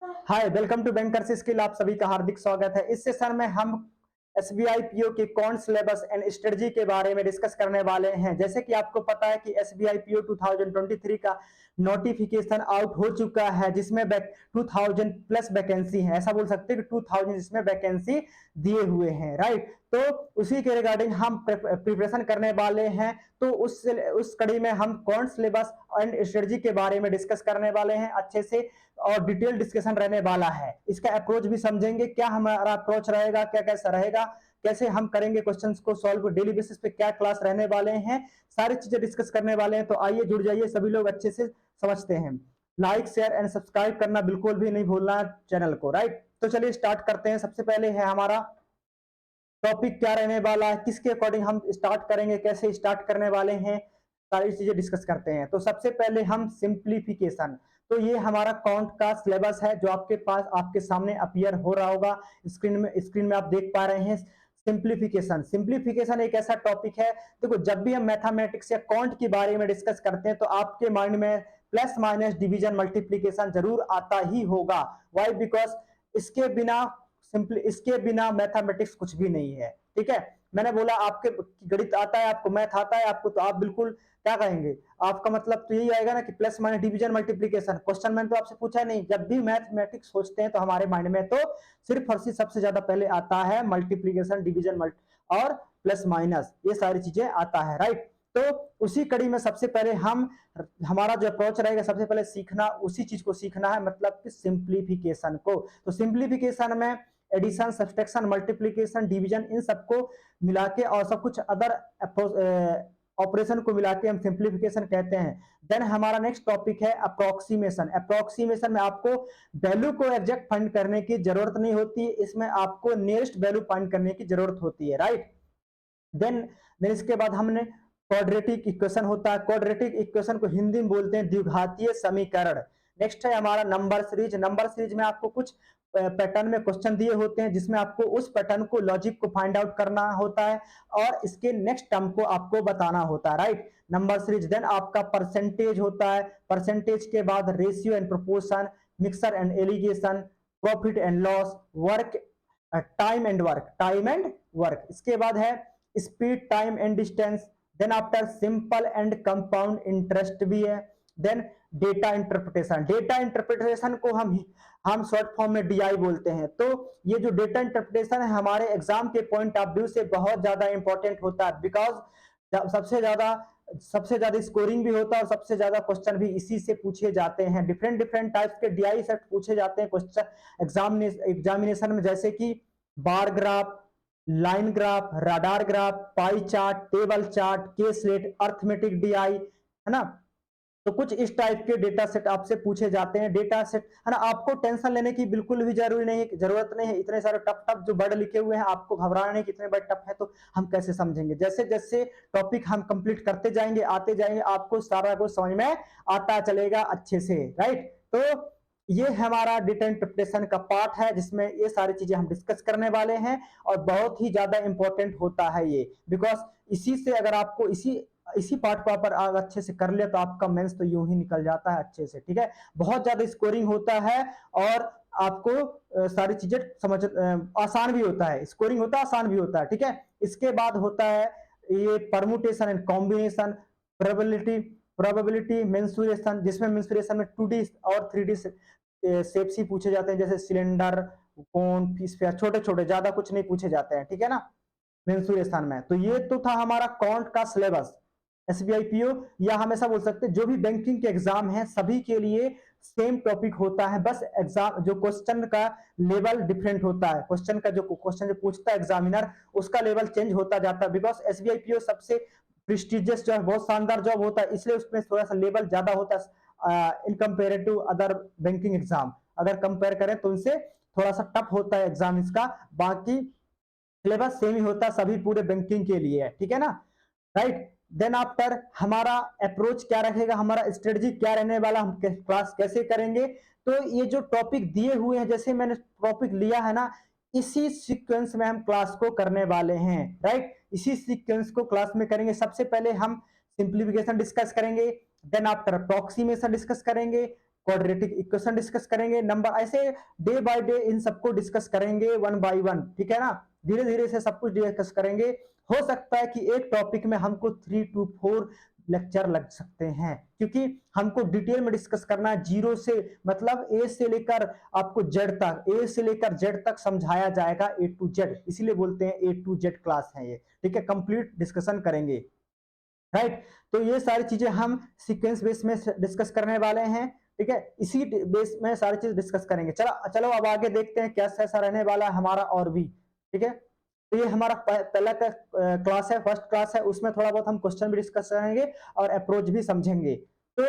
Hi, welcome to Bankers Skill. आप सभी का हार्दिक स्वागत है। इस सेशन में हम एसबीआई पीओ के कौन सिलेबस एंड स्ट्रेटजी के बारे में डिस्कस करने वाले हैं। जैसे कि आपको पता है कि एसबीआई पीओ 2023 का नोटिफिकेशन आउट हो चुका है, जिसमें 2000 प्लस वैकेंसी है। ऐसा बोल सकते हैं कि 2000 इसमें वैकेंसी दिए हुए हैं, राइट। तो उसी के रिगार्डिंग हम प्रिपरेशन करने वाले हैं। तो उस कड़ी में हम कौन सिलेबस एंड स्ट्रेटजी के बारे में डिस्कस करने वाले हैं अच्छे से, और डिटेल डिस्कशन रहने वाला है। इसका अप्रोच भी समझेंगे, क्या हमारा अप्रोच रहेगा, क्या कैसा रहेगा, कैसे हम करेंगे क्वेश्चंस को सॉल्व, डेली बेसिस पे क्या क्लास रहने वाले हैं, सारी चीजें डिस्कस करने वाले हैं। तो आइए जुड़ जाइए, सभी लोग अच्छे से समझते हैं। लाइक शेयर एंड सब्सक्राइब करना बिल्कुल भी नहीं भूलना चैनल को, राइट। तो चलिए स्टार्ट करते हैं। सबसे पहले है हमारा टॉपिक क्या रहने वाला है, किसके अकॉर्डिंग हम स्टार्ट करेंगे, कैसे स्टार्ट करने वाले हैं, सारी चीजें डिस्कस करते हैं। तो सबसे पहले हम सिंप्लीफिकेशन। तो ये हमारा काउंट का सिलेबस है जो आपके पास आपके सामने अपीयर हो रहा होगा स्क्रीन में आप देख पा रहे हैं। सिंप्लीफिकेशन सिंप्लीफिकेशन एक ऐसा टॉपिक है, देखो जब भी हम मैथमेटिक्स या काउंट के बारे में डिस्कस करते हैं तो आपके माइंड में प्लस माइनस डिवीजन मल्टीप्लीकेशन जरूर आता ही होगा। वाई? बिकॉज इसके बिना इसके बिना मैथमेटिक्स कुछ भी नहीं है, ठीक है। मैंने बोला आपके गणित आता है, आपको मैथ आता है आपको, तो आप बिल्कुल क्या कहेंगे, आपका मतलब तो यही आएगा ना कि plus minus division multiplication. Question मैंने तो आपसे पूछा नहीं, जब भी मैथमेटिक्स सोचते हैं तो हमारे माइंड में तो सिर्फ और सिर्फ सबसे ज्यादा पहले आता है मल्टीप्लीकेशन, डिवीजन और प्लस माइनस, ये सारी चीजें आता है, राइट। तो उसी कड़ी में सबसे पहले हम हमारा जो अप्रोच रहेगा, सबसे पहले सीखना उसी चीज को सीखना है, मतलब कि सिंप्लीफिकेशन को। तो सिंप्लीफिकेशन में एडिशन, सब्सट्रैक्शन, मल्टीप्लीकेशन, डिवीजन, इन सबको मिला के और सब कुछ अदर ऑपरेशन को मिला के हम सिंप्लीफिकेशन कहते हैं। देन हमारा नेक्स्ट टॉपिक है अप्रोक्सीमेशन। अप्रोक्सीमेशन में आपको वैल्यू को एग्जैक्ट फाइंड करने की जरूरत नहीं होती, इसमें आपको नियरेस्ट वैल्यू फाइंड करने की जरूरत होती है, राइट। देन देन इसके बाद हमने क्वाड्रेटिक इक्वेशन होता है। क्वाड्रेटिक इक्वेशन को हिंदी में बोलते हैं द्विघातीय समीकरण। नेक्स्ट है हमारा नंबर सीरीज। नंबर सीरीज में आपको कुछ पैटर्न में क्वेश्चन दिए होते हैं, जिसमें आपको उस पैटर्न को, लॉजिक को फाइंड आउट करना होता है और इसके नेक्स्ट टर्म को आपको बताना होता है, राइट। Number series. देन आपका परसेंटेज होता है। परसेंटेज के बाद ratio and proportion, mixer and alligation, profit and loss, work, time and work. इसके बाद है speed, time and distance. Then after simple and compound interest भी है। Then data interpretation. Data interpretation को हम शॉर्ट फॉर्म में डीआई बोलते हैं। तो ये जो डेटा इंटरप्रिटेशन है हमारे एग्जाम के पॉइंट ऑफ व्यू से बहुत ज्यादा इंपॉर्टेंट होता है, बिकॉज सबसे ज्यादा स्कोरिंग भी होता है और सबसे ज्यादा क्वेश्चन भी इसी से पूछे जाते हैं। डिफरेंट डिफरेंट टाइप्स के डीआई सेट पूछे जाते हैं क्वेश्चन एग्जामिनेशन में, जैसे कि bar graph, line graph, radar graph, pie chart, table chart, के स्लेट, अर्थमेटिक डीआई, है ना। तो कुछ इस टाइप के डेटा सेट आपसे पूछे जाते हैं। डेटा सेट, है ना, आपको टेंशन लेने की बिल्कुल भी जरूरत नहीं है। इतने सारे टफ टफ जो वर्ड लिखे हुए हैं, आपको घबराना नहीं कि इतने बड़े टफ है तो हम कैसे समझेंगे। जैसे जैसे टॉपिक हम कंप्लीट करते जाएंगे, आते जाएंगे, आपको सारा कुछ समझ में आता चलेगा अच्छे से, राइट। तो ये हमारा डेटा इंटरप्रिटेशन का पार्ट है, जिसमें ये सारी चीजें हम डिस्कस करने वाले हैं और बहुत ही ज्यादा इंपॉर्टेंट होता है ये, बिकॉज इसी से अगर आपको इसी पार्ट को आप अच्छे से कर ले तो आपका मेंस तो यूं ही निकल जाता है अच्छे से, ठीक है। बहुत ज्यादा स्कोरिंग होता है और आपको सारी चीजें आसान भी होता है, स्कोरिंग होता है, आसान भी होता है, ठीक है। इसके बाद होता है ये permutation and combination, probability probability mensuration, जिसमें मेंसुरेशन में 2D और 3D शेप्स ही पूछे जाते हैं, जैसे सिलेंडर, कोन, स्फीयर, छोटे छोटे, ज्यादा कुछ नहीं पूछे जाते हैं, ठीक है ना, मेंसुरेशन में। तो ये तो था हमारा काउंट का सिलेबस एसबीआई पीओ, या हम ऐसा बोल सकते हैं जो भी बैंकिंग के एग्जाम है सभी के लिए सेम टॉपिक होता है, बस एग्जाम जो क्वेश्चन का लेवल डिफरेंट होता है। क्वेश्चन जो पूछता है एग्जामिनर, उसका लेवल चेंज होता जाता है, बिकॉज एसबीआई पीओ सबसे प्रेस्टिजियस जो है, बहुत शानदार जॉब होता है, इसलिए उसमें थोड़ा सा लेवल ज्यादा होता है in compare to other banking exam. अगर कंपेयर करें तो उनसे थोड़ा सा टफ होता है एग्जाम इसका, बाकी सिलेबस सेम ही होता है सभी पूरे बैंकिंग के लिए, ठीक है ना, राइट। देन आफ्टर हमारा अप्रोच क्या रहेगा, हमारा स्ट्रेटजी क्या रहने वाला, हम क्लास कैसे करेंगे। तो ये जो टॉपिक दिए हुए हैं, जैसे मैंने टॉपिक लिया है ना, इसी सीक्वेंस में हम क्लास को करने वाले हैं, राइट। इसी सीक्वेंस को क्लास में करेंगे। सबसे पहले हम सिंप्लीफिकेशन डिस्कस करेंगे, देन आफ्टर अप्रोक्सीमेशन डिस्कस करेंगे, क्वाड्रेटिक इक्वेशन डिस्कस करेंगे, नंबर, ऐसे डे बाय डे इन सबको डिस्कस करेंगे वन बाय वन, ठीक है ना, धीरे धीरे से सब कुछ डिस्कस करेंगे। हो सकता है कि एक टॉपिक में हमको 3 to 4 लेक्चर लग सकते हैं, क्योंकि हमको डिटेल में डिस्कस करना है, जीरो से मतलब ए से लेकर आपको जेड तक, ए से लेकर जेड तक समझाया जाएगा, ए टू जेड, इसीलिए बोलते हैं ए टू जेड क्लास है ये, ठीक है, कंप्लीट डिस्कशन करेंगे, राइट। तो ये सारी चीजें हम सीक्वेंस बेस में डिस्कस करने वाले हैं, ठीक है, इसी बेस में सारी चीज डिस्कस करेंगे। चलो चलो अब आगे देखते हैं कैसा ऐसा रहने वाला है हमारा और भी, ठीक है। तो ये हमारा पहला क्लास है, फर्स्ट क्लास है, उसमें थोड़ा बहुत हम क्वेश्चन भी डिस्कस करेंगे और अप्रोच भी समझेंगे। तो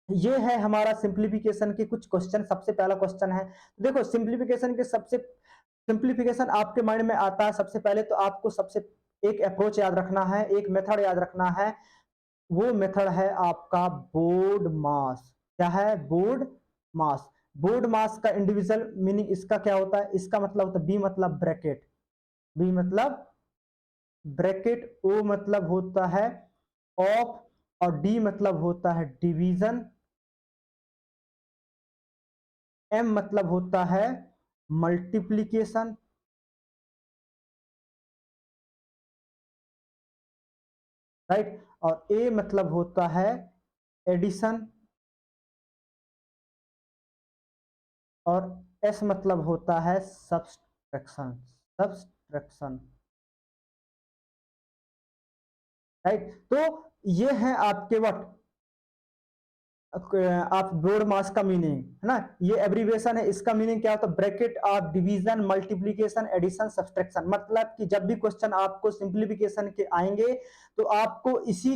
ये है हमारा सिंप्लीफिकेशन के कुछ क्वेश्चन। सबसे पहला क्वेश्चन है, देखो सिंप्लीफिकेशन के सबसे सिंप्लीफिकेशन आपके माइंड में आता है सबसे पहले तो आपको सबसे एक अप्रोच याद रखना है, एक मेथड याद रखना है, वो मेथड है आपका बोर्ड मास। क्या है? बोर्ड मास। बोर्ड मास का इंडिविजुअल मीनिंग इसका क्या होता है? इसका मतलब होता है बी मतलब ब्रैकेट, बी मतलब ब्रैकेट, ओ मतलब होता है ऑफ, और डी मतलब होता है डिवीजन, एम मतलब होता है मल्टीप्लीकेशन, राइट, और ए मतलब होता है एडिशन, और एस मतलब होता है सब्सट्रैक्शन, सब्सट्रैक्शन, राइट। तो ये है आपके व्हाट, आप बोर्ड मास का मीनिंग है ना, ये एब्रीविएशन है, इसका मीनिंग क्या होता है? Bracket of division multiplication addition subtraction. मतलब कि जब भी क्वेश्चन आपको सिंप्लीफिकेशन के आएंगे तो आपको इसी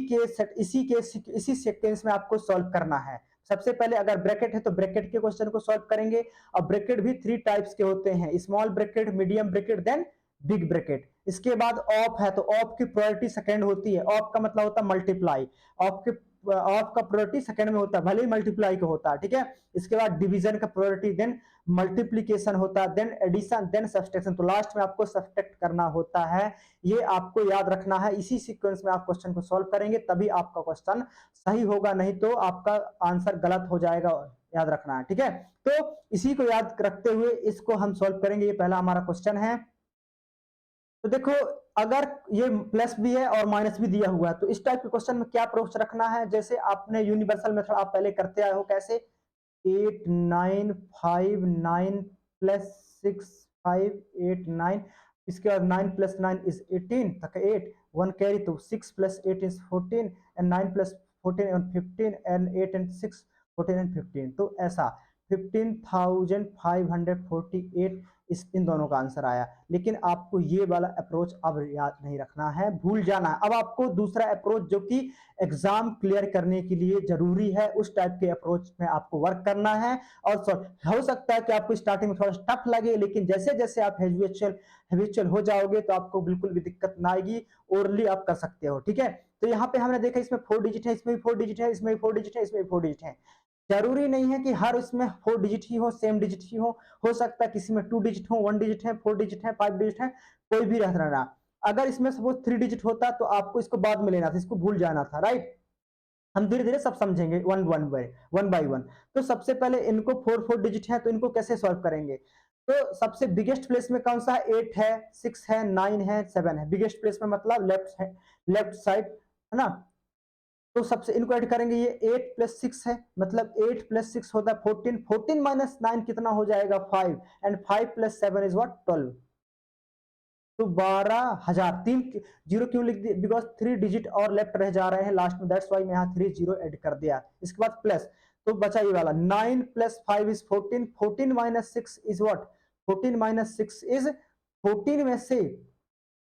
सीक्वेंस में आपको सॉल्व करना है। सबसे पहले अगर ब्रैकेट है तो ब्रैकेट के क्वेश्चन को सॉल्व करेंगे, और ब्रैकेट भी 3 टाइप्स के होते हैं, small bracket, medium bracket, then big bracket. इसके बाद ऑफ है, तो ऑफ की प्रायोरिटी सेकंड होती है, ऑफ का मतलब होता है मल्टीप्लाई, ऑफ के ऑफ का प्रायोरिटी सेकंड में होता है, भले ही मल्टीप्लाई का होता है, ठीक है। इसके बाद डिवीजन का प्रायोरिटी, देन मल्टीप्लीकेशन होता है, देन एडिशन, देन सब्सट्रैक्शन, तो लास्ट में आपको सब्सट्रैक्ट करना होता है। ये आपको याद रखना है, इसी सीक्वेंस में आप क्वेश्चन को सॉल्व करेंगे तभी आपका क्वेश्चन सही होगा, नहीं तो आपका आंसर गलत हो जाएगा, याद रखना है, ठीक है। तो इसी को याद रखते हुए इसको हम सॉल्व करेंगे। ये पहला हमारा क्वेश्चन है। तो देखो, अगर ये प्लस भी है और माइनस भी दिया हुआ है तो इस टाइप के क्वेश्चन में क्या अप्रोच रखना है? जैसे आपने यूनिवर्सल मेथड आप पहले करते आए हो, कैसे 8 9 5 9 प्लस 6 5 8 9, इसके बाद 9 प्लस 9 इज 18 तक 8, 1 कैरी, तो 6 plus 8 is 14, and 9 plus 14 and 15, and 8 and 6 14 and 15, तो ऐसा 15,548 इस इन दोनों का आंसर आया। लेकिन आपको ये वाला अप्रोच अब याद नहीं रखना है, भूल जाना है। अब आपको दूसरा अप्रोच जो कि एग्जाम क्लियर करने के लिए जरूरी है, उस टाइप के अप्रोच में आपको वर्क करना है। और हो सकता है कि आपको स्टार्टिंग में थोड़ा टफ लगे, लेकिन जैसे जैसे आप हैबिचुअल हो जाओगे तो आपको बिल्कुल भी दिक्कत ना आएगी, ओरली आप कर सकते हो, ठीक है। तो यहाँ पे हमने देखा इसमें 4 डिजिट है, इसमें भी 4 डिजिट है, इसमें भी 4 डिजिट है, इसमें भी 4 डिजिट है। जरूरी नहीं है कि हर इसमें 4 डिजिट ही हो, सेम डिजिट ही हो सकता है किसी में 2 डिजिट हो, 1 डिजिट है, 4 डिजिट है, 5 डिजिट है, कोई भी रहना। अगर इसमें सपोज 3 डिजिट होता तो आपको इसको बाद में लेना था, इसको भूल जाना था, राइट। हम धीरे धीरे सब समझेंगे वन बाय वन। तो सबसे पहले इनको 4 डिजिट है तो इनको कैसे सॉल्व करेंगे? तो सबसे बिगेस्ट प्लेस में कौन सा है? 8 है, 6 है, 9 है, 7 है। बिगेस्ट प्लेस में मतलब लेफ्ट साइड, है ना। तो सबसे इनको ऐड करेंगे, ये 8 प्लस 6 है, मतलब 8 प्लस 6 होता है 14, 14 माइनस 9 कितना हो जाएगा? 5, एंड 5 प्लस 7 इज व्हाट? 12। तो 12,000। 3 जीरो क्यों लिख दिया? बिकॉज 3 डिजिट और लेफ्ट रह जा रहे हैं लास्ट में, दैट्स वाई मैं यहाँ 3 जीरो ऐड कर दिया। इसके बाद प्लस, तो बचा ये वाला 9 plus 5 is 14, 14 minus 6 is what? 14 minus 6 is 14 में से,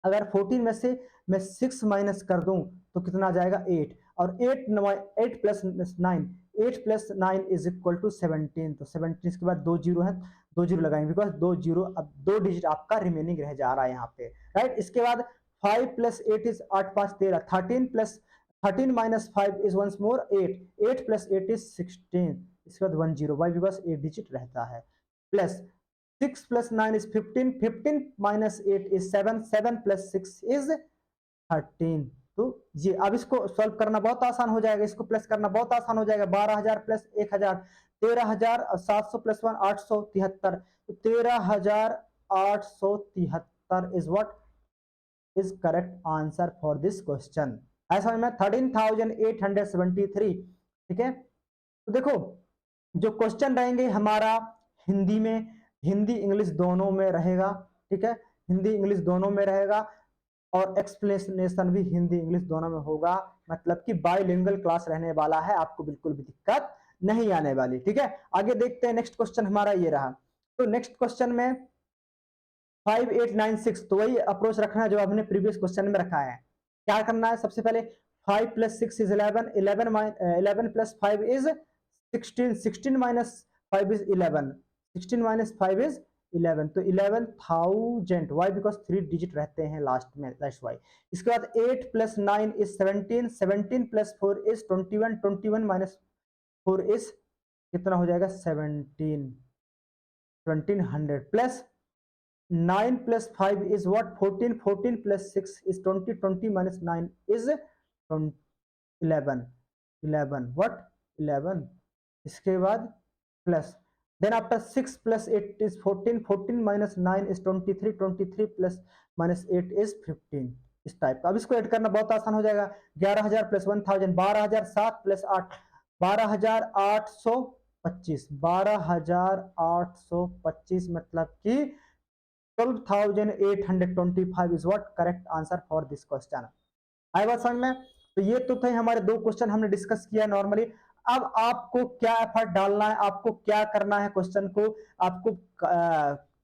अगर 14 में से मैं 6 माइनस कर दूं तो कितना आ जाएगा? 8, और 8 plus 9, 8 plus 9 is equal to 17। तो 17 के बाद 2 जीरो है, 2 जीरो लगाएंगे, बिकॉज 2 जीरो, अब 2 डिजिट आपका रिमेनिंग रह जा रहा है यहाँ पे, राइट। इसके बाद 5 plus 8 is 8 5 13, 13 plus 13 minus 5 is once more 8, 8 plus 8 is 16, इसके बाद 1 जीरो, वाई बिकॉज 8 डिजिट रहता है, plus 6 plus 9 is 15, 15 minus 8 is 7, 7 plus 6 is 13। तो ये अब इसको सॉल्व करना बहुत आसान हो जाएगा, इसको प्लस करना बहुत आसान हो जाएगा। 12,000 प्लस 1,000, 13,700 प्लस 1 873। तो 13,873 is what is correct answer for this question. ऐसा समझ में 13,873। ठीक है, तो देखो जो क्वेश्चन रहेंगे हमारा हिंदी में, हिंदी इंग्लिश दोनों में रहेगा। ठीक है, हिंदी इंग्लिश दोनों में रहेगा और एक्सप्लेनेशन भी हिंदी इंग्लिश दोनों में होगा, मतलब कि बाइलिंगुअल क्लास रहने वाला है, आपको बिल्कुल भी दिक्कत नहीं आने वाली। ठीक है, आगे देखते हैं। नेक्स्ट क्वेश्चन हमारा ये रहा। तो नेक्स्ट क्वेश्चन में 5896, तो वही अप्रोच रखना है जो हमने प्रीवियस क्वेश्चन में रखा है। क्या करना है, सबसे पहले 5 plus 6 is 11, 11 plus 5 is 16, 16 minus 5 is 11, 16 minus 5 is 11, तो 11,000। वाई बिकॉज 3 डिजिट रहते हैं लास्ट में, दैट्स वाई। इसके बाद 8 plus 9 is 17, 17 plus 4 is 21, 21 minus 4 is कितना हो जाएगा 17, 1700 plus 9 plus 5 is what 14, 14 plus 6 is 20, 20 minus 9 is 11, 11 what 11। इसके बाद plus then after 6 plus 8 is 14, 14 minus 9 is 23, 23 plus minus 8 is 15, इस टाइप का। अब इसको ऐड करना बहुत आसान हो जाएगा। 11,000 प्लस 1,000, 12,000, 7 प्लस 8 12,825, 12,825 मतलब कि 12,825 is what correct answer for this question। आई बात समझ में? तो ये तो थे हमारे दो क्वेश्चन हमने डिस्कस किया नॉर्मली। अब आपको क्या एफर्ट डालना है, आपको क्या करना है, क्वेश्चन को आपको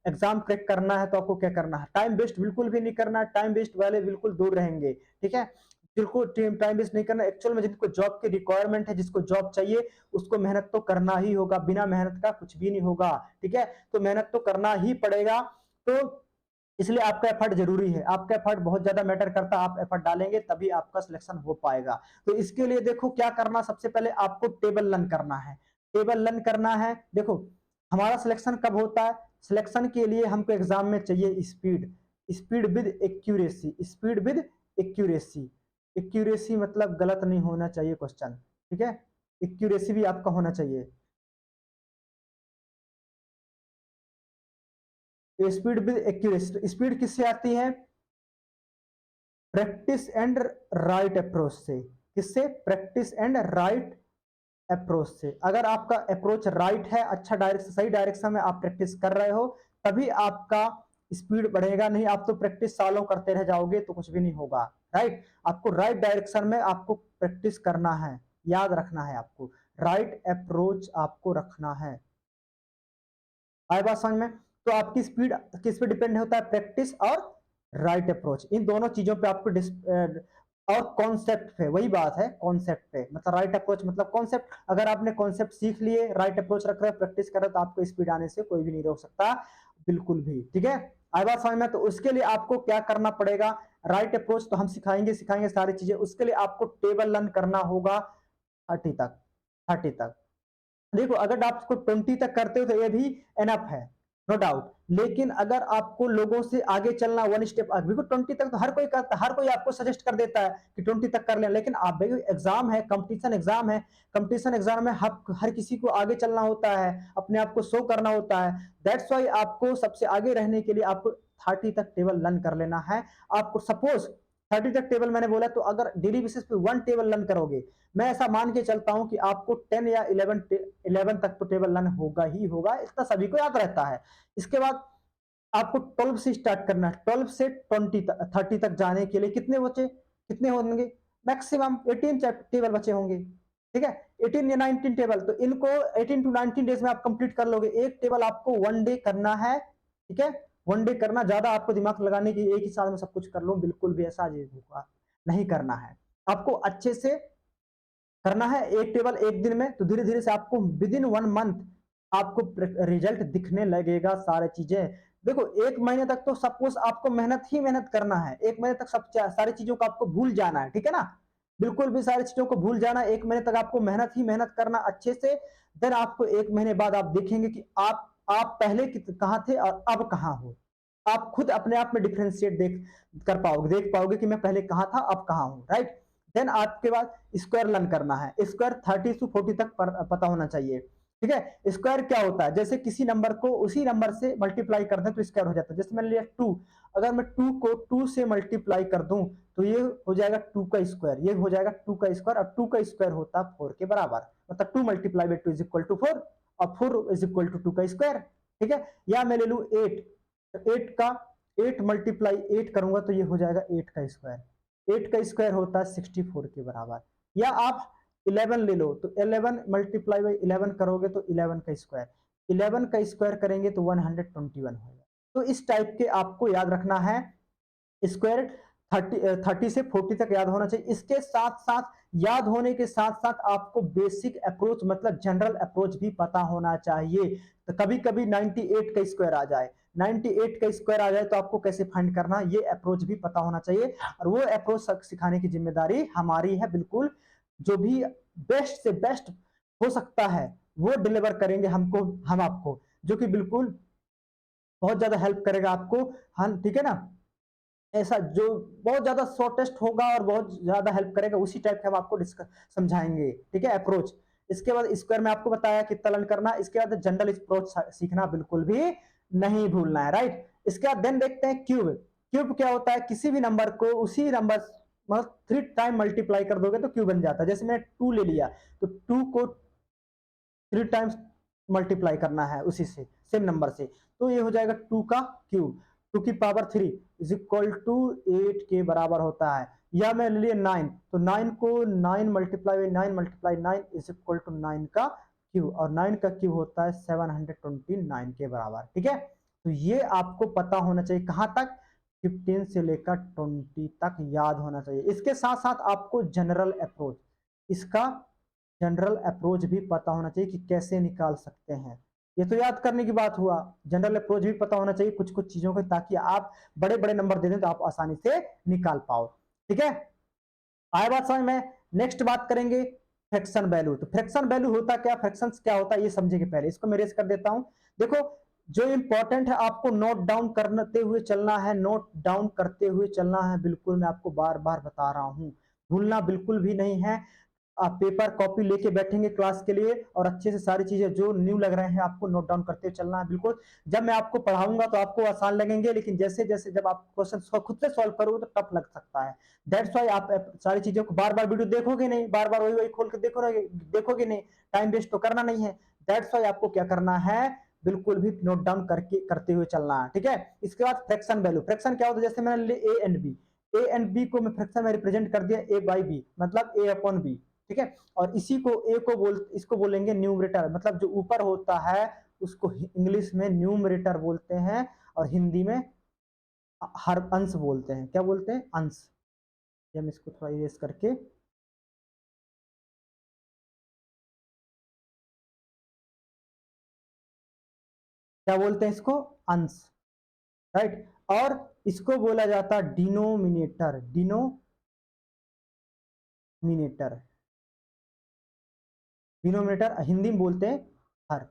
एग्जाम क्रैक करना है तो आपको क्या करना है, टाइम वेस्ट बिल्कुल भी नहीं करना है, टाइम वेस्ट वाले बिल्कुल दूर रहेंगे। ठीक है, बिल्कुल टाइम वेस्ट नहीं करना। एक्चुअल में जिनको जॉब की रिक्वायरमेंट है, जिसको जॉब चाहिए, उसको मेहनत तो करना ही होगा, बिना मेहनत का कुछ भी नहीं होगा। ठीक है, तो मेहनत तो करना ही पड़ेगा, तो इसलिए आपका एफर्ट जरूरी है, आपका एफर्ट बहुत ज्यादा मैटर करता है। आप एफर्ट डालेंगे तभी आपका सिलेक्शन हो पाएगा। तो इसके लिए देखो क्या करना, सबसे पहले आपको टेबल लर्न करना है, टेबल लर्न करना है। देखो हमारा सिलेक्शन कब होता है, सिलेक्शन के लिए हमको एग्जाम में चाहिए speed, speed with accuracy, speed with accuracy. Accuracy मतलब गलत नहीं होना चाहिए क्वेश्चन। ठीक है, एक्यूरेसी भी आपका होना चाहिए। स्पीड विद एक्यूरेसी, स्पीड किससे आती है, प्रैक्टिस एंड राइट अप्रोच से। किससे, प्रैक्टिस एंड राइट अप्रोच से। अगर आपका अप्रोच राइट है, अच्छा डायरेक्शन, सही डायरेक्शन में आप प्रैक्टिस कर रहे हो, तभी आपका स्पीड बढ़ेगा। नहीं आप तो प्रैक्टिस सालों करते रह जाओगे तो कुछ भी नहीं होगा। राइट, आपको राइट डायरेक्शन में आपको प्रैक्टिस करना है, याद रखना है, आपको राइट अप्रोच आपको रखना है। आए बात समझ में? तो आपकी स्पीड किस पे डिपेंड होता है, प्रैक्टिस और राइट अप्रोच, इन दोनों चीजों पे आपको और कॉन्सेप्ट पे, वही बात है कॉन्सेप्ट पे, मतलब राइट अप्रोच मतलब कॉन्सेप्ट। अगर आपने कॉन्सेप्ट सीख लिए, राइट अप्रोच रख रहे हो, प्रैक्टिस कर रहे हो, तो आपको स्पीड आने से कोई भी नहीं रोक सकता, बिल्कुल भी। ठीक है, आई बात समझ में? तो उसके लिए आपको क्या करना पड़ेगा, राइट अप्रोच तो हम सिखाएंगे, सिखाएंगे सारी चीजें। उसके लिए आपको टेबल लर्न करना होगा 30 तक, 30 तक। देखो अगर आप इसको 20 तक करते हो तो ये भी एनफ है, नो डाउट। लेकिन अगर आपको लोगों से आगे चलना, वन स्टेप आगे, बिल्कुल 20 तक तो हर कोई करता है, हर कोई आपको सजेस्ट कर देता है कि 20 तक कर लें। लेकिन आप एग्जाम है, कंपटीशन एग्जाम है, कंपटीशन एग्जाम में हर किसी को आगे चलना होता है, अपने आप को शो करना होता है। दैट्स वाई आपको सबसे आगे रहने के लिए आपको 30 तक टेबल लर्न कर लेना है। आपको सपोज 30 तक टेबल मैंने बोला, तो अगर डेली बेसिस पे 1 टेबल लर्न करोगे, मैं ऐसा मान के चलता हूं कि आपको 10 या 11 तक तो टेबल लर्न होगा ही होगा, इतना सभी को याद रहता है। इसके बाद आपको 12 से स्टार्ट करना है, 12 से 30 तक जाने के लिए कितने बचे, कितने होंगे, मैक्सिमम 18 टेबल बचे होंगे। ठीक है, 18 या 19 टेबल, तो इनको 18 टू 19 डेज में आप कंप्लीट कर लोगे। एक टेबल आपको 1 डे करना है। ठीक है, 1 डे करना, ज्यादा आपको दिमाग लगाने की एक ही साल में सब कुछ कर लो, बिल्कुल भी ऐसा नहीं करना है। आपको अच्छे से करना है, एक टेबल एक दिन में, तो धीरे धीरे से आपको विद इन 1 मंथ आपको रिजल्ट दिखने लगेगा सारी चीजें। देखो 1 महीने तक तो सपोज आपको मेहनत ही मेहनत करना है, 1 महीने तक सब सारी चीजों को आपको भूल जाना है। ठीक है ना, बिल्कुल भी सारी चीजों को भूल जाना, 1 महीने तक आपको मेहनत ही मेहनत करना अच्छे से। देन आपको 1 महीने बाद आप देखेंगे कि आप पहले कहाँ थे और अब कहाँ हो। आप खुद अपने आप में डिफरेंशिएट देख पाओगे कि मैं पहले कहाँ था, अब कहाँ हूँ, राइट। देन आपके बाद स्क्वायर लर्न करना है। स्क्वायर 30 से 40 तक पता होना चाहिए, ठीक है। स्क्वायर क्या होता है, जैसे किसी नंबर को उसी नंबर से मल्टीप्लाई कर दें तो स्क्वायर हो जाता है। जैसे मैंने लिया 2, अगर मैं 2 को 2 से मल्टीप्लाई कर दूं तो ये हो जाएगा 2 का स्क्वायर, ये हो जाएगा 2 का स्क्वायर, और 2 का स्क्वायर होता है 4 के बराबर, मतलब 2 multiply by 2 is equal to 4, और 4 इज इक्वल टू 2 का स्क्वायर, ठीक है। या मैं ले लूं 8, तो 8 का 8 मल्टीप्लाई 8 करूंगा तो ये हो जाएगा 8 का स्क्वायर, 8 का स्क्वायर होता है 64 के बराबर। या आप 11 ले लो, तो 11 मल्टीप्लाई बाई 11 करोगे तो 11 का स्क्वायर, 11 का स्क्वायर करेंगे तो 121 होगा। तो इस टाइप के आपको याद रखना है। स्क्वायर 30 से 40 तक याद होना चाहिए। इसके साथ साथ याद होने के साथ साथ आपको बेसिक अप्रोच मतलब जनरल अप्रोच भी पता होना चाहिए। तो कभी कभी 98 का स्क्वायर आ जाए, 98 का स्क्वायर आ जाए तो आपको कैसे फाइंड करना, ये अप्रोच भी पता होना चाहिए, और वो अप्रोच सिखाने की जिम्मेदारी हमारी है बिल्कुल। जो भी बेस्ट से बेस्ट हो सकता है वो डिलीवर करेंगे हम आपको, जो कि बिल्कुल बहुत ज्यादा हेल्प करेगा आपको, हम, ठीक है ना। ऐसा जो बहुत ज्यादा शॉर्टेस्ट होगा और बहुत ज्यादा हेल्प करेगा उसी टाइप के हम आपको डिस्कस समझाएंगे, ठीक है, अप्रोच। इसके बाद स्क्वायर में आपको बताया कितना लर्न करना, इसके बाद जनरल अप्रोच सीखना बिल्कुल भी नहीं भूलना है, राइट। इसके बाद देन देखते हैं क्यूब। क्यूब क्या होता है, किसी भी नंबर को उसी नंबर मतलब 3 टाइम मल्टीप्लाई कर दोगे तो क्यूब बन जाता है। जैसे मैंने 2 ले लिया, तो 2 को 3 टाइम्स मल्टीप्लाई करना है उसी से सेम नंबर से, तो ये हो जाएगा 2 का क्यूब, 2 की पावर 3 इज इक्वल टू 8 के बराबर होता है। या मैं ले लिया 9, तो 9 को 9 multiply by 9 multiply 9 is equal to 9 का क्यूब, और 9 का क्यूब होता है 729 के बराबर, ठीक है। तो ये आपको पता होना चाहिए कहां तक, 15 से लेकर 20 तक याद होना चाहिए। इसके साथ साथ आपको जनरल अप्रोच, इसका जनरल अप्रोच भी पता होना चाहिए कि कैसे निकाल सकते हैं। ये तो याद करने की बात हुआ, जनरल अप्रोच भी पता होना चाहिए कुछ कुछ चीजों का, ताकि आप बड़े बड़े नंबर दे दें तो आप आसानी से निकाल पाओ, ठीक है। आए बात समझ में। नेक्स्ट बात करेंगे फ्रैक्शन वैल्यू। तो फ्रैक्शन वैल्यू होता क्या, फ्रैक्शन क्या होता है ये समझेंगे। पहले इसको मैं रेस कर देता हूं। देखो जो इंपॉर्टेंट है आपको नोट डाउन करते हुए चलना है, नोट डाउन करते हुए चलना है, बिल्कुल मैं आपको बार बार बता रहा हूं, भूलना बिल्कुल भी नहीं है। आप पेपर कॉपी लेके बैठेंगे क्लास के लिए, और अच्छे से सारी चीजें जो न्यू लग रहे हैं आपको नोट डाउन करते चलना है बिल्कुल। जब मैं आपको पढ़ाऊंगा तो आपको आसान लगेंगे, लेकिन जैसे जैसे जब आप क्वेश्चन खुद से सॉल्व करोगे तो टफ लग सकता है। दैट्स वाई आप सारी चीजों को बार बार वीडियो देखोगे नहीं, बार बार वही वही खोल के देखोगे नहीं, टाइम वेस्ट तो करना नहीं है। दैट्स वाई आपको क्या करना है, बिल्कुल भी नोट डाउन करके करते हुए चलना है, ठीक है। इसके बाद फ्रैक्शन वैल्यू, फ्रैक्शन क्या होता है, जैसे मैंने A and B, A and B को मैं फ्रैक्शन में रिप्रेजेंट कर दिया ए बाई बी, मतलब ए अपॉन बी, ठीक है। और इसी को ए को इसको बोलेंगे न्यूमरेटर, मतलब जो ऊपर होता है उसको इंग्लिश में न्यूमरेटर बोलते हैं, और हिंदी में हर अंश बोलते हैं। क्या बोलते हैं, अंश। हम इसको थोड़ा इरेज करके, क्या बोलते हैं इसको, अंश, राइट। और इसको बोला जाता है डिनोमिनेटर, डिनोमिनेटर, डिनोमिनेटर हिंदी में बोलते हैं हर,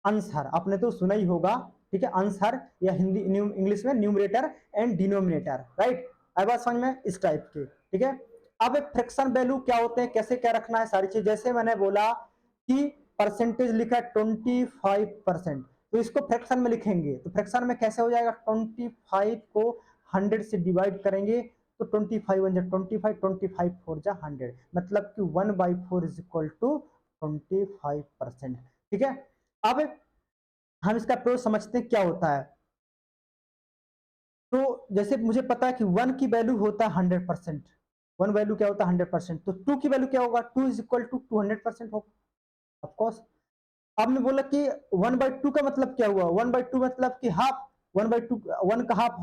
अंश हर, आपने तो सुना ही होगा, ठीक है, अंश हर, या हिंदी इंग्लिश में न्यूमरेटर एंड डिनोमिनेटर, राइट। अब बात समझ में इस टाइप के, ठीक है। अब एक फ्रैक्शन वैल्यू क्या होते हैं, कैसे क्या रखना है सारी चीज, जैसे मैंने बोला कि परसेंटेज लिखा 25%, तो इसको फ्रैक्शन में लिखेंगे तो फ्रैक्शन में कैसे हो जाएगा, 25 को 100 से डिवाइड करेंगे तो 25 बन जाए 25, 25 4 जा 100, मतलब कि 1/4 इज इक्वल टू 25%, ठीक है। अब हम इसका प्रयोग समझते हैं क्या होता है। तो जैसे मुझे पता है कि 1 की वैल्यू होता है 100%, 1 वैल्यू क्या होता है 100%, तो 2 की वैल्यू क्या होगा, 2 इज इक्वल टू 200% होगा, ऑफकोर्स। अब मैं बोला कि 1/2 का मतलब क्या हुआ, 1/2 मतलब कि हाफ, 1/2, 1 का हाफ,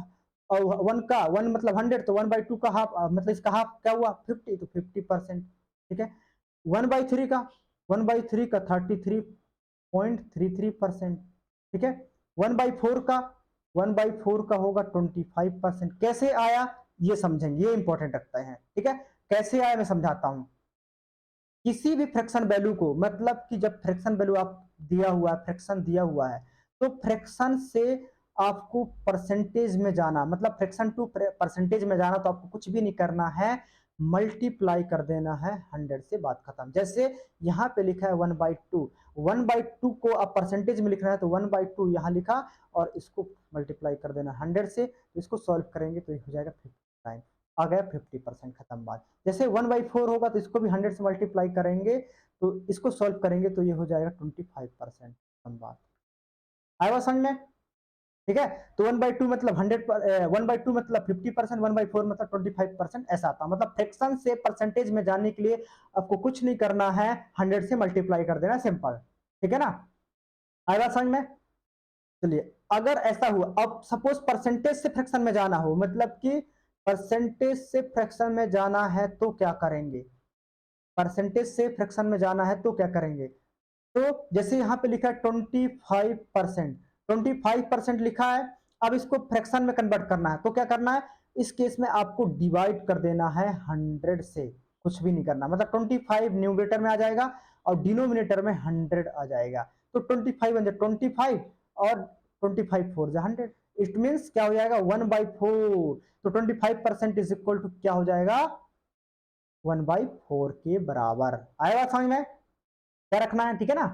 और 1 का 1 मतलब 100, तो 1/2 का हाफ मतलब इसका हाफ क्या हुआ 50, तो 50%, ठीक है। 1/3 का, 1/3 का 33.33%, ठीक है। 1/4 का, 1/4 का होगा 25%। कैसे आया ये समझेंगे, ये इंपॉर्टेंट रखते हैं, ठीक है। कैसे आया मैं समझाता हूं। किसी भी फ्रैक्शन वैल्यू को, मतलब कि जब फ्रैक्शन वैल्यू आप दिया हुआ है, फ्रैक्शन दिया हुआ है, तो फ्रैक्शन से आपको परसेंटेज में जाना, मतलब फ्रैक्शन टू परसेंटेज में जाना, तो आपको कुछ भी नहीं करना है, मल्टीप्लाई कर देना है 100 से, बात खत्म। जैसे यहाँ पे लिखा है 1/2, 1/2 को आप परसेंटेज में लिखना है तो 1/2 यहाँ लिखा और इसको मल्टीप्लाई कर देना 100 से, तो इसको सॉल्व करेंगे तो ये हो जाएगा 59, आ गया 50%, खत्म बात। जैसे 1/4 होगा तो इसको भी 100 से मल्टीप्लाई करेंगे तो इसको सॉल्व करेंगे तो ये हो जाएगा 25%, खत्म बात। आएगा समझ में? ठीक है, तो 1/2 मतलब 1/2 मतलब 50%, 1/4 मतलब 25%, ऐसा आता। मतलब फ्रैक्शन से परसेंटेज में जाने के लिए आपको कुछ नहीं करना है, 100 से मल्टीप्लाई कर देना, सिंपल। ठीक है ना? आएगा समझ में? चलिए, अगर ऐसा हुआ, अब सपोज परसेंटेज से फ्रैक्शन में जाना हो, मतलब कि परसेंटेज से फ्रैक्शन में जाना है तो क्या करेंगे? परसेंटेज से फ्रैक्शन में जाना है तो क्या करेंगे? तो जैसे यहाँ पे लिखा है 25%, 25% लिखा है। अब इसको फ्रैक्शन में कन्वर्ट करना है तो क्या करना है? इस केस में आपको डिवाइड कर देना है 100 से, कुछ भी नहीं करना। मतलब 25 न्यूमरेटर में आ जाएगा और डिनोमिनेटर में 100 आ जाएगा। तो 25 वन 25 और 25 4 100, इट मीन्स क्या हो जाएगा 1/4। तो 25% इज इक्वल टू क्या हो जाएगा? 1/4 के बराबर। आएगा समझ में? क्या रखना है, ठीक है ना?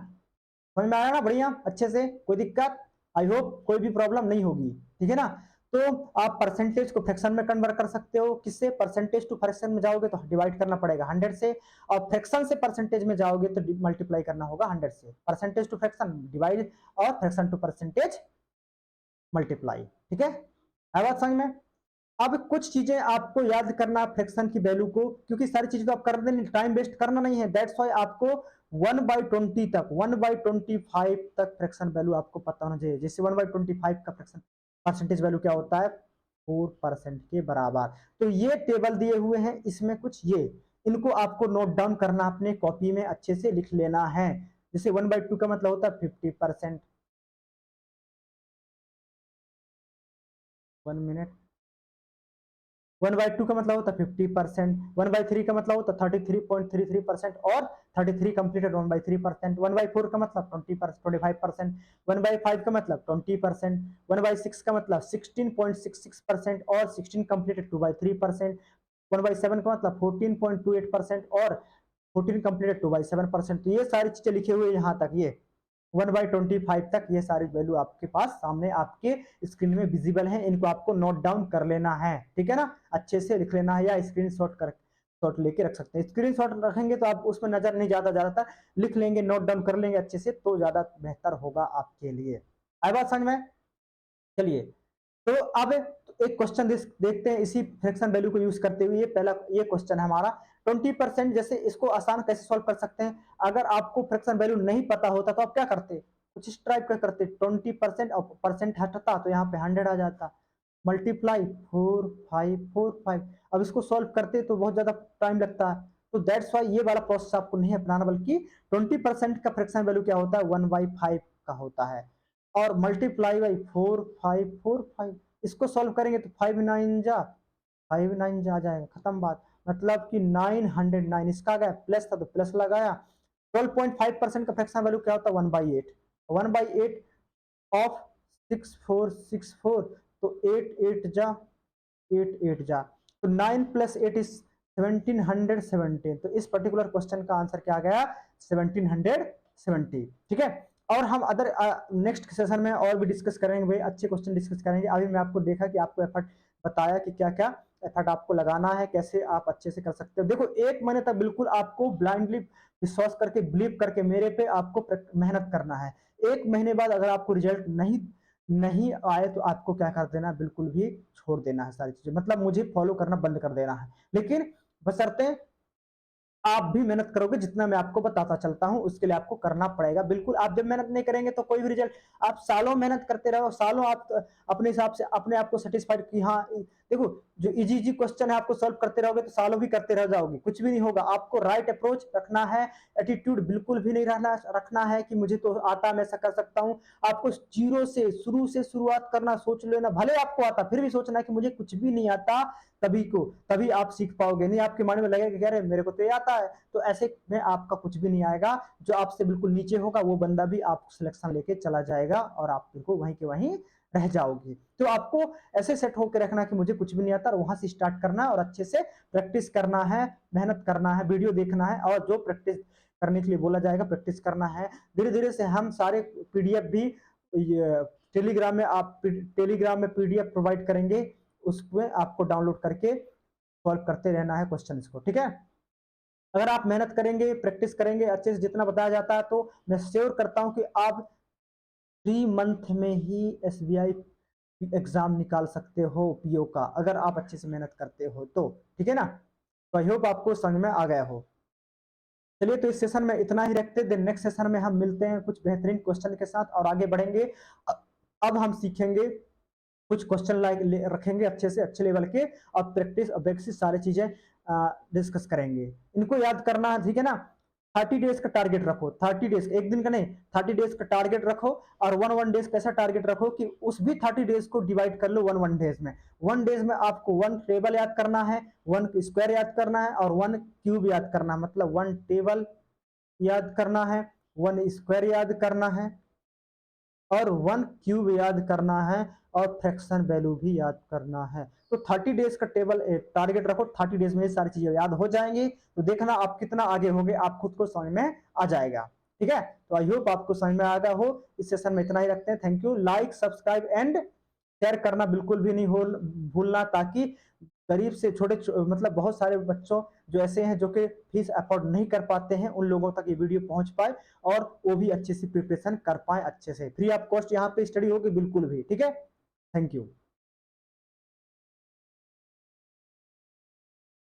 समझ में आया ना? बढ़िया, अच्छे से, कोई दिक्कत? आई होप कोई भी प्रॉब्लम नहीं होगी, ठीक है ना? तो आप परसेंटेज को फ्रैक्शन में कन्वर्ट कर सकते हो, किससे? परसेंटेज टू फ्रैक्शन में जाओगे तो डिवाइड करना पड़ेगा 100 से, और फ्रैक्शन से परसेंटेज में जाओगे तो मल्टीप्लाई करना होगा 100 से। परसेंटेज टू फ्रैक्शन डिवाइड और फ्रैक्शन टू परसेंटेज मल्टीप्लाई, ठीक है? है बात समझ में? अब कुछ चीजें आपको याद करना फ्रैक्शन की वैल्यू को, क्योंकि सारी चीजें तो आप कर देंगे, टाइम वेस्ट करना नहीं है। दैट्स व्हाई आपको 1/20 तक, 1/25 तक फ्रैक्शन वैल्यू आपको पता होना चाहिए। जैसे 1/25 का फ्रैक्शन परसेंटेज वैल्यू क्या होता है? 4% के बराबर। तो ये टेबल दिए हुए हैं, इसमें कुछ ये, इनको आपको नोट डाउन करना, अपने कॉपी में अच्छे से लिख लेना है। जैसे 1/2 का मतलब होता है 50%, 1 मिनट। 1/2 का मतलब होता है 50%, 1/3 का मतलब होता है 33.33% और 33 कंप्लीटेड 1/3%, 1/4 का मतलब 25%, 1/5 का मतलब 20%, 1/6 का मतलब 16.66% और 16 कंप्लीटेड 2/3%, 1/7 का मतलब 14.28% और 14 कंप्लीटेड 2/7%। तो ये सारी चीजें लिखे हुए यहाँ तक, ये 1/25 तक ये सारी वैल्यू आपके पास सामने आपके स्क्रीन में विजिबल है। इनको आपको नोट डाउन कर लेना है, ठीक है ना? अच्छे से लिख लेना है, या स्क्रीनशॉट कर शॉट लेके रख सकते हैं। स्क्रीनशॉट रखेंगे तो आप उसमें नजर नहीं ज्यादा, ज्यादातर लिख लेंगे, नोट डाउन कर लेंगे अच्छे से, तो ज्यादा बेहतर होगा आपके लिए। आई बात समझ में? चलिए, तो अब एक क्वेश्चन देखते हैं इसी फ्रैक्शन वैल्यू को यूज करते हुए। पहला ये क्वेश्चन है हमारा 20%। जैसे इसको आसान कैसे सॉल्व कर सकते हैं? अगर आपको फ्रैक्शन वैल्यू नहीं पता होता तो आप क्या करते? कुछ इस टाइप का करते, 20% और परसेंट हटता तो यहाँ पे 100 आ जाता, मल्टीप्लाई 4545। अब इसको सॉल्व करते तो बहुत ज्यादा टाइम लगता है, तो दैट्स वाई ये वाला प्रोसेस आपको नहीं अपनाना, बल्कि 20% का फ्रैक्शन वैल्यू क्या होता है? 1/5 का होता है, और मल्टीप्लाई बाई 4545। इसको सॉल्व करेंगे तो 5 9 जा जाएगा, खत्म बात। मतलब कि 909, इसका आ गया प्लस था तो प्लस लगाया। 12.5% का फ्रैक्शन वैल्यू क्या होता है? 1/8, 1/8 ऑफ 6464, तो 8 8 जा, तो 9 + 8 इज 1717। तो इस पर्टिकुलर क्वेश्चन का आंसर क्या आ गया? 1770, ठीक है? और हम अदर नेक्स्ट सेशन में और भी डिस्कस करेंगे भाई, अच्छे क्वेश्चन डिस्कस करेंगे। अभी मैं आपको देखा कि आपको एफर्ट बताया कि क्या क्या एफर्ट आपको लगाना है, कैसे आप अच्छे से कर सकते हो। देखो, 1 महीने तक बिल्कुल आपको ब्लाइंडली विश्वास करके, बिलीव करके मेरे पे आपको मेहनत करना है। 1 महीने बाद अगर आपको रिजल्ट नहीं नहीं आए तो आपको क्या कर देना? बिल्कुल भी छोड़ देना है सारी चीजें, मतलब मुझे फॉलो करना बंद कर देना है। लेकिन बशर्ते आप भी मेहनत करोगे, जितना मैं आपको बताता चलता हूं उसके लिए आपको करना पड़ेगा। बिल्कुल, आप जब मेहनत नहीं करेंगे तो कोई भी रिजल्ट, आप सालों मेहनत करते रहो, सालों आप अपने हिसाब से अपने आप को सेटिस्फाइड कि हाँ, देखो जो इजी इजी क्वेश्चन है आपको सॉल्व करते रहोगे तो सालों भी करते रह जाओगे, कुछ भी नहीं होगा। आपको राइट अप्रोच रखना है, एटीट्यूड बिल्कुल भी नहीं रखना है कि मुझे तो आता, मैं ऐसा कर सकता हूं। आपको जीरो से शुरुआत करना, सोच लेना, भले आपको आता फिर भी सोचना कि मुझे कुछ भी नहीं आता, तभी आप सीख पाओगे। नहीं आपके माइंड में लगेगा कि अरे मेरे को तो ये आता है, तो ऐसे में आपका कुछ भी नहीं आएगा। जो आपसे बिल्कुल नीचे होगा वो बंदा भी आपको सिलेक्शन लेके चला जाएगा और आप बिल्कुल वहीं के वहीं रह जाओगे। तो आपको ऐसे सेट होकर रखना कि मुझे कुछ भी नहीं आता और वहां से स्टार्ट करना है और अच्छे से प्रैक्टिस करना है, मेहनत करना है, वीडियो देखना है और जो प्रैक्टिस करने के लिए बोला जाएगा प्रैक्टिस करना है। धीरे धीरे से हम सारे पीडीएफ भी टेलीग्राम में पीडीएफ प्रोवाइड करेंगे, उसमें आपको डाउनलोड करके सॉल्व करते रहना है क्वेश्चन को, ठीक है। अगर आप मेहनत करेंगे, प्रैक्टिस करेंगे अच्छे से जितना बताया जाता है, तो मैं श्योर करता हूं कि आप 3 मंथ में ही एसबीआई एग्जाम निकाल सकते हो पीओ का, अगर आप अच्छे से मेहनत करते हो तो, ठीक है ना। तो आई होप आपको समझ में आ गया हो। चलिए, तो इस सेशन में इतना ही रखते हैं, नेक्स्ट सेशन में हम मिलते हैं कुछ बेहतरीन क्वेश्चन के साथ और आगे बढ़ेंगे। अब हम सीखेंगे कुछ क्वेश्चन रखेंगे अच्छे से, अच्छे लेवल के, और प्रैक्टिस और बेसिस सारी चीजें डिस्कस करेंगे। इनको याद करना है, ठीक है ना। 30 डेज का टारगेट रखो, 30 डेज, एक दिन का नहीं, 30 डेज का टारगेट रखो। और 1 डेज कैसा टारगेट रखो कि उस भी 30 डेज को डिवाइड कर लो 1 डेज में। 1 डेज में आपको 1 टेबल याद करना है, 1 स्क्वायर याद करना है और 1 क्यूब याद करना है। मतलब 1 टेबल याद करना है, 1 स्क्वायर याद करना है और 1 क्यूब याद करना है और फ्रैक्शन वैल्यू भी याद करना है। तो 30 डेज का टेबल टारगेट रखो, 30 डेज में ये सारी चीजें याद हो जाएंगी। तो देखना आप कितना आगे होगे, आप खुद को समझ में आ जाएगा, ठीक है। तो आई होप आपको समझ में आ गया हो। इस सेशन में इतना ही रखते हैं। Thank you. Like, subscribe and share करना बिल्कुल भी नहीं भूलना, ताकि गरीब से छोटे मतलब बहुत सारे बच्चों जो ऐसे हैं जो कि फीस अफोर्ड नहीं कर पाते हैं, उन लोगों तक ये वीडियो पहुंच पाए और वो भी अच्छे से प्रिपरेशन कर पाए, अच्छे से फ्री ऑफ कॉस्ट यहाँ पे स्टडी होगी बिल्कुल भी, ठीक है। Thank you.